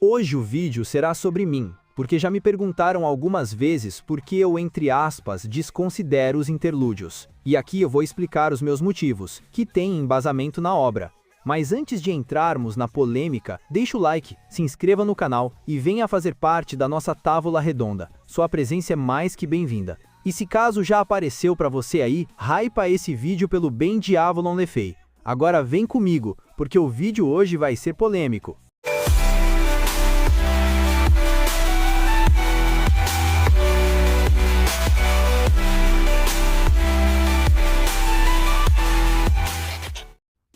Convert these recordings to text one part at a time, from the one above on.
Hoje o vídeo será sobre mim, porque já me perguntaram algumas vezes por que eu, entre aspas, desconsidero os interlúdios. E aqui eu vou explicar os meus motivos, que têm embasamento na obra. Mas antes de entrarmos na polêmica, deixa o like, se inscreva no canal e venha fazer parte da nossa tábua redonda. Sua presença é mais que bem-vinda. E se caso já apareceu para você aí, hypa esse vídeo pelo bem de Avalon Le Fay. Agora vem comigo, porque o vídeo hoje vai ser polêmico.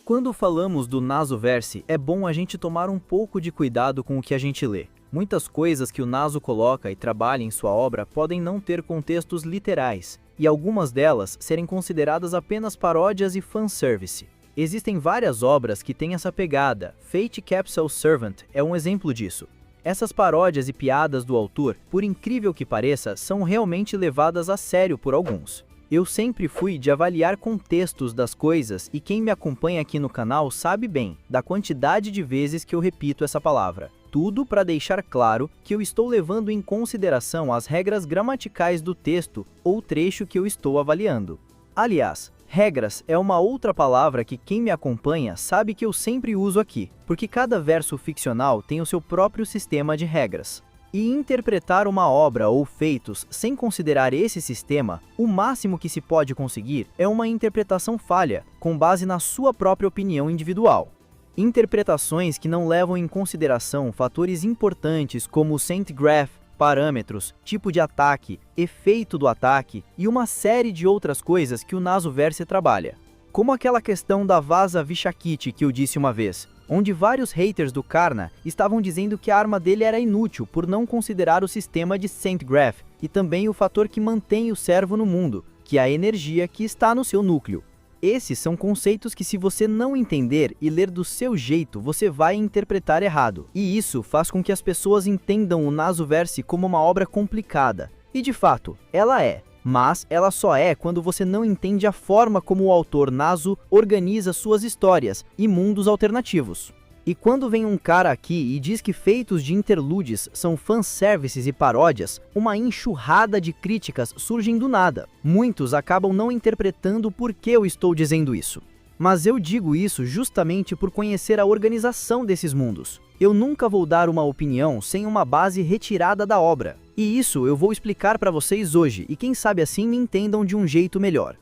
Quando falamos do Nasoverse, é bom a gente tomar um pouco de cuidado com o que a gente lê. Muitas coisas que o Naso coloca e trabalha em sua obra podem não ter contextos literais, e algumas delas serem consideradas apenas paródias e fanservice. Existem várias obras que têm essa pegada. Fate Capsule Servant é um exemplo disso. Essas paródias e piadas do autor, por incrível que pareça, são realmente levadas a sério por alguns. Eu sempre fui de avaliar contextos das coisas e quem me acompanha aqui no canal sabe bem da quantidade de vezes que eu repito essa palavra. Tudo para deixar claro que eu estou levando em consideração as regras gramaticais do texto ou trecho que eu estou avaliando. Aliás, regras é uma outra palavra que quem me acompanha sabe que eu sempre uso aqui, porque cada verso ficcional tem o seu próprio sistema de regras. E interpretar uma obra ou feitos sem considerar esse sistema, o máximo que se pode conseguir é uma interpretação falha, com base na sua própria opinião individual. Interpretações que não levam em consideração fatores importantes como centigraph, parâmetros, tipo de ataque, efeito do ataque e uma série de outras coisas que o Nasoverse trabalha. Como aquela questão da Vasa Vishakiti que eu disse uma vez, onde vários haters do Karna estavam dizendo que a arma dele era inútil por não considerar o sistema de centigraph e também o fator que mantém o servo no mundo, que é a energia que está no seu núcleo. Esses são conceitos que, se você não entender e ler do seu jeito, você vai interpretar errado. E isso faz com que as pessoas entendam o Nasoverse como uma obra complicada. E de fato, ela é. Mas ela só é quando você não entende a forma como o autor Naso organiza suas histórias e mundos alternativos. E quando vem um cara aqui e diz que feitos de interludes são fanservices e paródias, uma enxurrada de críticas surgem do nada. Muitos acabam não interpretando por que eu estou dizendo isso. Mas eu digo isso justamente por conhecer a organização desses mundos. Eu nunca vou dar uma opinião sem uma base retirada da obra. E isso eu vou explicar para vocês hoje, e quem sabe assim me entendam de um jeito melhor.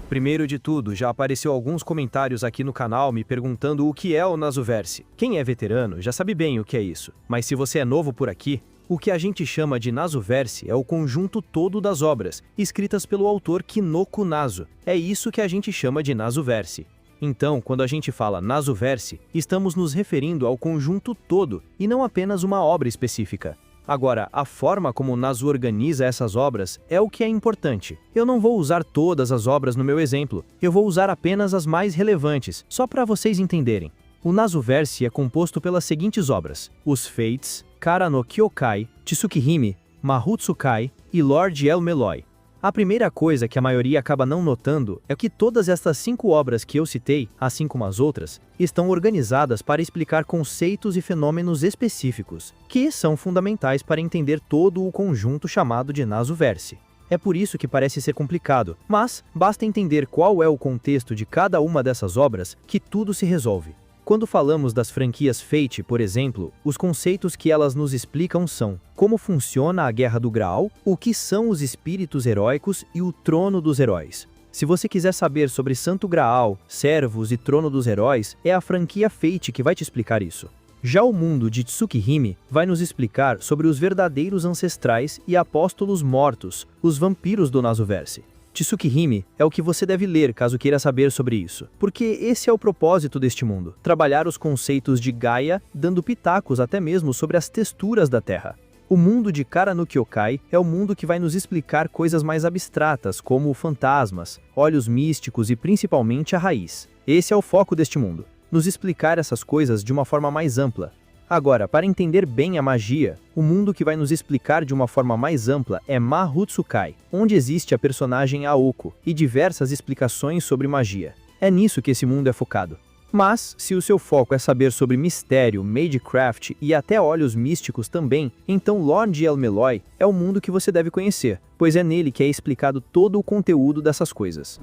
Primeiro de tudo, já apareceu alguns comentários aqui no canal me perguntando o que é o Nasoverse. Quem é veterano já sabe bem o que é isso, mas se você é novo por aqui, o que a gente chama de Nasoverse é o conjunto todo das obras, escritas pelo autor Kinoko Naso. É isso que a gente chama de Nasoverse. Então, quando a gente fala Nasoverse, estamos nos referindo ao conjunto todo, e não apenas uma obra específica. Agora, a forma como o Naso organiza essas obras é o que é importante. Eu não vou usar todas as obras no meu exemplo, eu vou usar apenas as mais relevantes, só para vocês entenderem. O Nasoverse é composto pelas seguintes obras: os Fates, Kara no Kyokai, Tsukihime, Mahutsukai e Lord El-Melloi. A primeira coisa que a maioria acaba não notando é que todas estas 5 obras que eu citei, assim como as outras, estão organizadas para explicar conceitos e fenômenos específicos, que são fundamentais para entender todo o conjunto chamado de Nasoverse. É por isso que parece ser complicado, mas basta entender qual é o contexto de cada uma dessas obras que tudo se resolve. Quando falamos das franquias Fate, por exemplo, os conceitos que elas nos explicam são como funciona a Guerra do Graal, o que são os espíritos heróicos e o Trono dos Heróis. Se você quiser saber sobre Santo Graal, Servos e Trono dos Heróis, é a franquia Fate que vai te explicar isso. Já o mundo de Tsukihime vai nos explicar sobre os verdadeiros ancestrais e apóstolos mortos, os vampiros do Nasoverse. Tsukihime é o que você deve ler caso queira saber sobre isso, porque esse é o propósito deste mundo, trabalhar os conceitos de Gaia, dando pitacos até mesmo sobre as texturas da Terra. O mundo de Kara no Kyokai é o mundo que vai nos explicar coisas mais abstratas, como fantasmas, olhos místicos e principalmente a raiz. Esse é o foco deste mundo, nos explicar essas coisas de uma forma mais ampla. Agora, para entender bem a magia, o mundo que vai nos explicar de uma forma mais ampla é Mahutsukai, onde existe a personagem Aoko e diversas explicações sobre magia. É nisso que esse mundo é focado. Mas, se o seu foco é saber sobre mistério, Magecraft e até olhos místicos também, então Lord El-Melloi é o mundo que você deve conhecer, pois é nele que é explicado todo o conteúdo dessas coisas.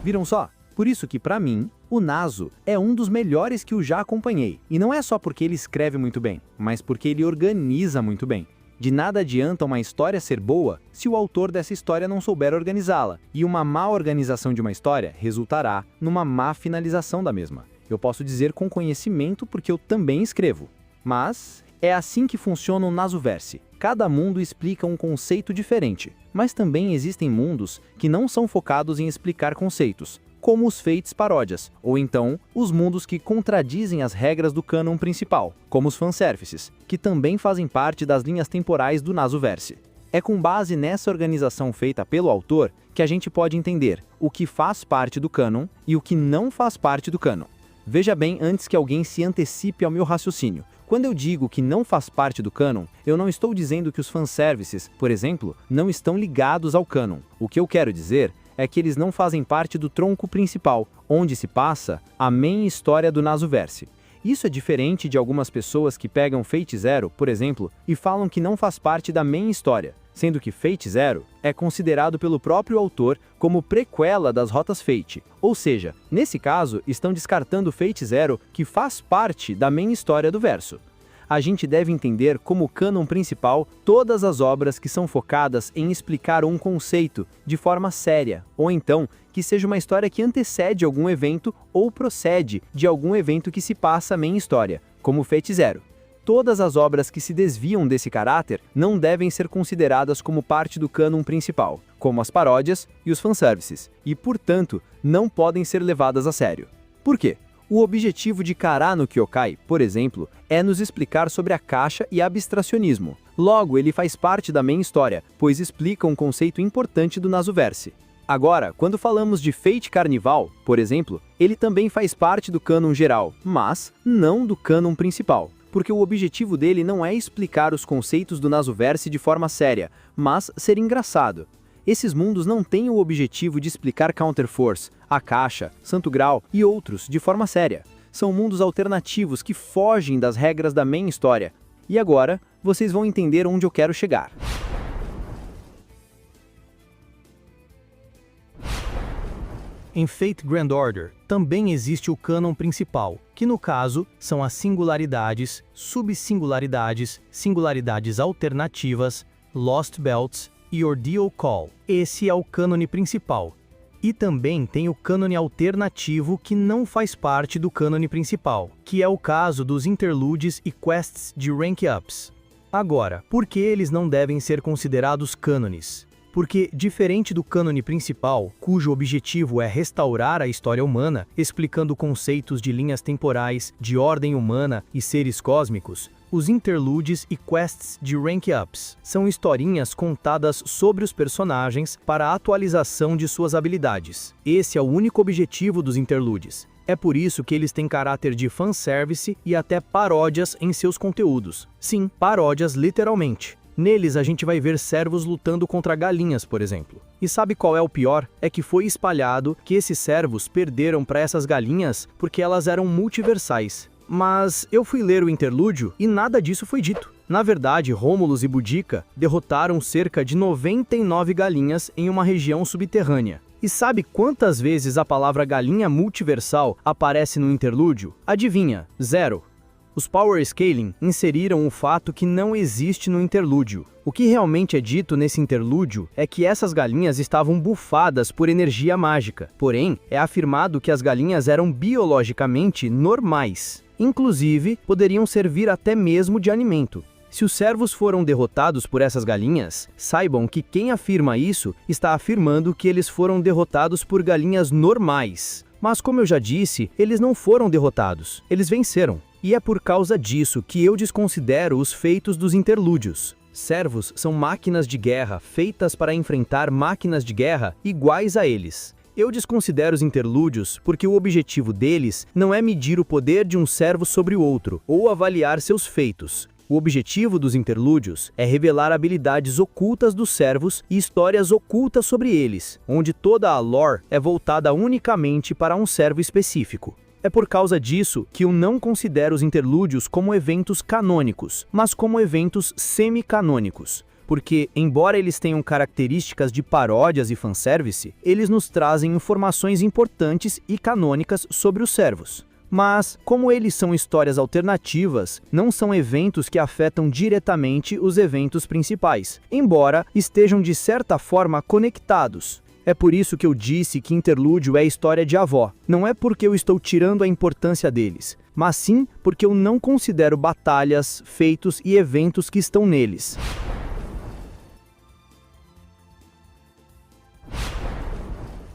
Viram só? Por isso que, pra mim, o Naso é um dos melhores que eu já acompanhei. E não é só porque ele escreve muito bem, mas porque ele organiza muito bem. De nada adianta uma história ser boa se o autor dessa história não souber organizá-la, e uma má organização de uma história resultará numa má finalização da mesma. Eu posso dizer com conhecimento porque eu também escrevo. Mas é assim que funciona o Nasoverse. Cada mundo explica um conceito diferente, mas também existem mundos que não são focados em explicar conceitos, como os Fates paródias, ou então os mundos que contradizem as regras do cânon principal, como os fanservices, que também fazem parte das linhas temporais do Nasoverse. É com base nessa organização feita pelo autor que a gente pode entender o que faz parte do cânon e o que não faz parte do cânon. Veja bem antes que alguém se antecipe ao meu raciocínio. Quando eu digo que não faz parte do cânon, eu não estou dizendo que os fanservices, por exemplo, não estão ligados ao cânon. O que eu quero dizer é que eles não fazem parte do tronco principal, onde se passa a main história do Nasoverse. Isso é diferente de algumas pessoas que pegam Fate Zero, por exemplo, e falam que não faz parte da main história, sendo que Fate Zero é considerado pelo próprio autor como prequela das Rotas Fate. Ou seja, nesse caso, estão descartando Fate Zero, que faz parte da main história do verso. A gente deve entender como cânon principal todas as obras que são focadas em explicar um conceito de forma séria, ou então que seja uma história que antecede algum evento ou procede de algum evento que se passa main história, como Fate Zero. Todas as obras que se desviam desse caráter não devem ser consideradas como parte do cânon principal, como as paródias e os fanservices, e, portanto, não podem ser levadas a sério. Por quê? O objetivo de Kara no Kyokai, por exemplo, é nos explicar sobre a caixa e abstracionismo. Logo, ele faz parte da main história, pois explica um conceito importante do Nasoverse. Agora, quando falamos de Fate Carnival, por exemplo, ele também faz parte do cânon geral, mas não do cânon principal, porque o objetivo dele não é explicar os conceitos do Nasoverse de forma séria, mas ser engraçado. Esses mundos não têm o objetivo de explicar Counterforce, a Caixa, Santo Graal e outros de forma séria. São mundos alternativos que fogem das regras da main história. E agora, vocês vão entender onde eu quero chegar. Em Fate Grand Order, também existe o cânon principal, que no caso são as singularidades, subsingularidades, singularidades alternativas, Lost Belts e Ordeal Call. Esse é o cânone principal. E também tem o cânone alternativo que não faz parte do cânone principal, que é o caso dos interludes e quests de rank ups. Agora, por que eles não devem ser considerados cânones? Porque, diferente do cânone principal, cujo objetivo é restaurar a história humana, explicando conceitos de linhas temporais, de ordem humana e seres cósmicos, os interludes e quests de rank-ups são historinhas contadas sobre os personagens para a atualização de suas habilidades. Esse é o único objetivo dos interludes. É por isso que eles têm caráter de fanservice e até paródias em seus conteúdos. Sim, paródias literalmente. Neles a gente vai ver servos lutando contra galinhas, por exemplo. E sabe qual é o pior? É que foi espalhado que esses servos perderam para essas galinhas porque elas eram multiversais. Mas eu fui ler o interlúdio e nada disso foi dito. Na verdade, Rômulus e Boudica derrotaram cerca de 99 galinhas em uma região subterrânea. E sabe quantas vezes a palavra galinha multiversal aparece no interlúdio? Adivinha? 0. Os Power Scaling inseriram o fato que não existe no interlúdio. O que realmente é dito nesse interlúdio é que essas galinhas estavam bufadas por energia mágica. Porém, é afirmado que as galinhas eram biologicamente normais. Inclusive, poderiam servir até mesmo de alimento. Se os servos foram derrotados por essas galinhas, saibam que quem afirma isso está afirmando que eles foram derrotados por galinhas normais. Mas como eu já disse, eles não foram derrotados, eles venceram. E é por causa disso que eu desconsidero os feitos dos interlúdios. Servos são máquinas de guerra feitas para enfrentar máquinas de guerra iguais a eles. Eu desconsidero os interlúdios porque o objetivo deles não é medir o poder de um servo sobre o outro ou avaliar seus feitos. O objetivo dos interlúdios é revelar habilidades ocultas dos servos e histórias ocultas sobre eles, onde toda a lore é voltada unicamente para um servo específico. É por causa disso que eu não considero os interlúdios como eventos canônicos, mas como eventos semi-canônicos. Porque, embora eles tenham características de paródias e fanservice, eles nos trazem informações importantes e canônicas sobre os servos. Mas, como eles são histórias alternativas, não são eventos que afetam diretamente os eventos principais, embora estejam de certa forma conectados. É por isso que eu disse que interlúdio é história de avó. Não é porque eu estou tirando a importância deles, mas sim porque eu não considero batalhas, feitos e eventos que estão neles.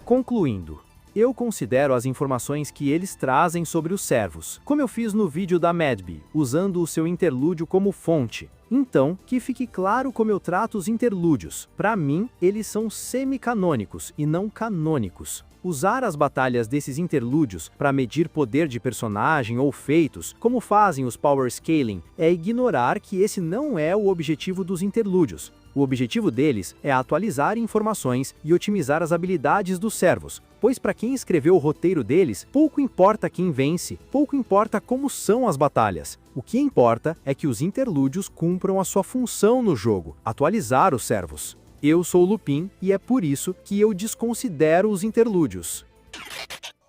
Concluindo, eu considero as informações que eles trazem sobre os servos, como eu fiz no vídeo da Medb, usando o seu interlúdio como fonte. Então, que fique claro como eu trato os interlúdios. Para mim, eles são semi-canônicos e não canônicos. Usar as batalhas desses interlúdios para medir poder de personagem ou feitos, como fazem os Power Scaling, é ignorar que esse não é o objetivo dos interlúdios. O objetivo deles é atualizar informações e otimizar as habilidades dos servos, pois para quem escreveu o roteiro deles, pouco importa quem vence, pouco importa como são as batalhas. O que importa é que os interlúdios cumpram a sua função no jogo, atualizar os servos. Eu sou o Lupin e é por isso que eu desconsidero os interlúdios.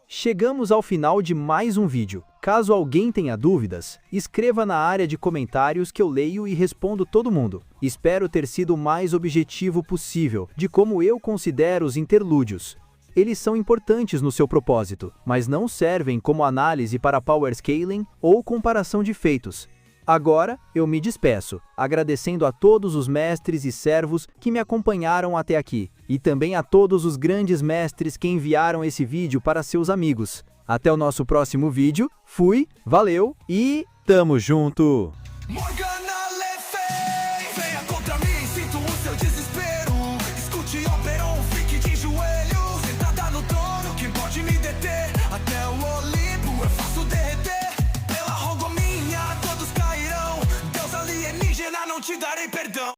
Chegamos ao final de mais um vídeo. Caso alguém tenha dúvidas, escreva na área de comentários que eu leio e respondo todo mundo. Espero ter sido o mais objetivo possível de como eu considero os interlúdios. Eles são importantes no seu propósito, mas não servem como análise para power scaling ou comparação de feitos. Agora, eu me despeço, agradecendo a todos os mestres e servos que me acompanharam até aqui, e também a todos os grandes mestres que enviaram esse vídeo para seus amigos. Até o nosso próximo vídeo, fui, valeu e tamo junto!